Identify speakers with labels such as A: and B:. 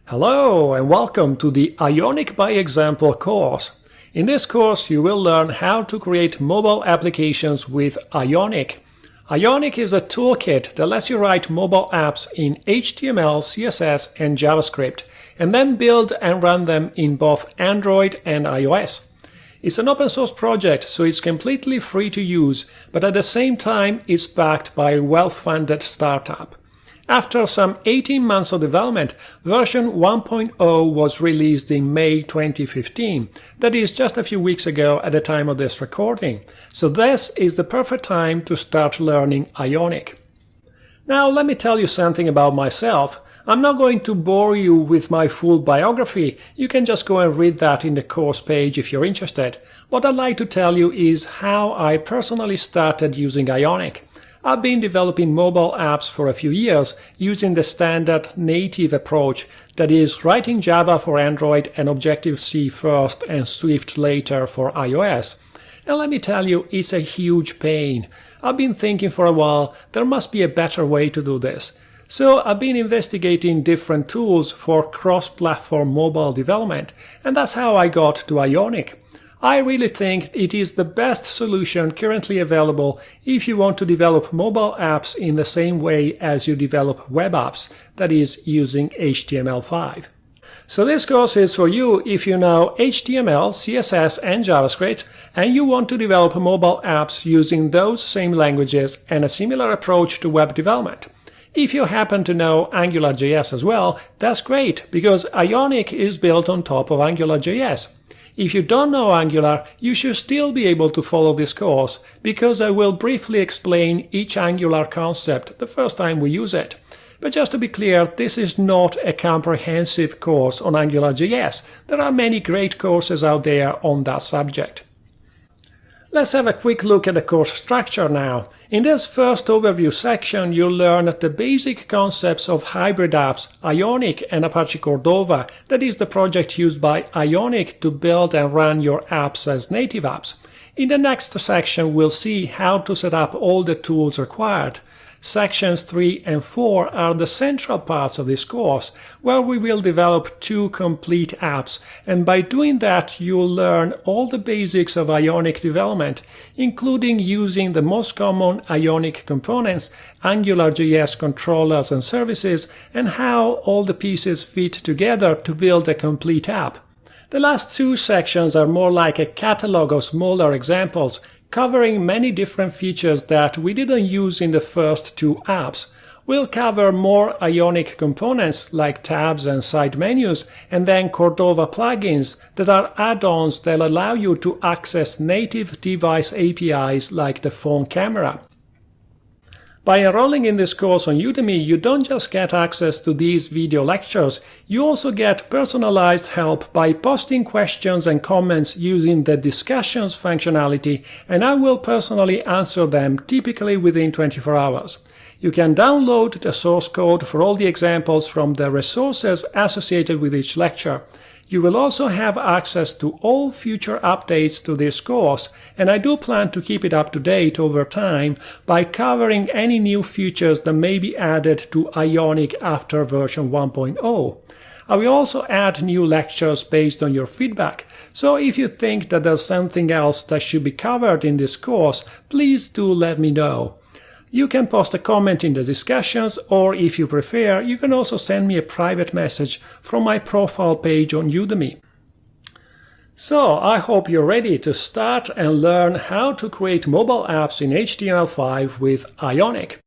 A: Hello and welcome to the Ionic by Example course. In this course you will learn how to create mobile applications with Ionic. Ionic is a toolkit that lets you write mobile apps in HTML, CSS and JavaScript and then build and run them in both Android and iOS. It's an open source project, so it's completely free to use, but at the same time it's backed by a well-funded startup. After some 18 months of development, version 1.0 was released in May 2015, that is just a few weeks ago at the time of this recording. So this is the perfect time to start learning Ionic. Now let me tell you something about myself. I'm not going to bore you with my full biography, you can just go and read that in the course page if you're interested. What I'd like to tell you is how I personally started using Ionic. I've been developing mobile apps for a few years using the standard native approach, that is, writing Java for Android and Objective-C first and Swift later for iOS. And let me tell you, it's a huge pain. I've been thinking for a while there must be a better way to do this. So I've been investigating different tools for cross-platform mobile development, and that's how I got to Ionic. I really think it is the best solution currently available if you want to develop mobile apps in the same way as you develop web apps, that is, using HTML5. So this course is for you if you know HTML, CSS and JavaScript and you want to develop mobile apps using those same languages and a similar approach to web development. If you happen to know AngularJS as well, that's great, because Ionic is built on top of AngularJS. If you don't know Angular, you should still be able to follow this course, because I will briefly explain each Angular concept the first time we use it. But just to be clear, this is not a comprehensive course on AngularJS. There are many great courses out there on that subject. Let's have a quick look at the course structure now. In this first overview section, you'll learn the basic concepts of hybrid apps, Ionic and Apache Cordova, that is the project used by Ionic to build and run your apps as native apps. In the next section, we'll see how to set up all the tools required. Sections 3 and 4 are the central parts of this course, where we will develop two complete apps, and by doing that you'll learn all the basics of Ionic development, including using the most common Ionic components, AngularJS controllers and services, and how all the pieces fit together to build a complete app. The last two sections are more like a catalog of smaller examples, covering many different features that we didn't use in the first two apps. We'll cover more Ionic components like tabs and side menus, and then Cordova plugins that are add-ons that allow you to access native device APIs like the phone camera. By enrolling in this course on Udemy, you don't just get access to these video lectures, you also get personalized help by posting questions and comments using the discussions functionality, and I will personally answer them typically within 24 hours. You can download the source code for all the examples from the resources associated with each lecture. You will also have access to all future updates to this course, and I do plan to keep it up to date over time by covering any new features that may be added to Ionic after version 1.0. I will also add new lectures based on your feedback, so if you think that there's something else that should be covered in this course, please do let me know. You can post a comment in the discussions, or if you prefer, you can also send me a private message from my profile page on Udemy. So, I hope you're ready to start and learn how to create mobile apps in HTML5 with Ionic.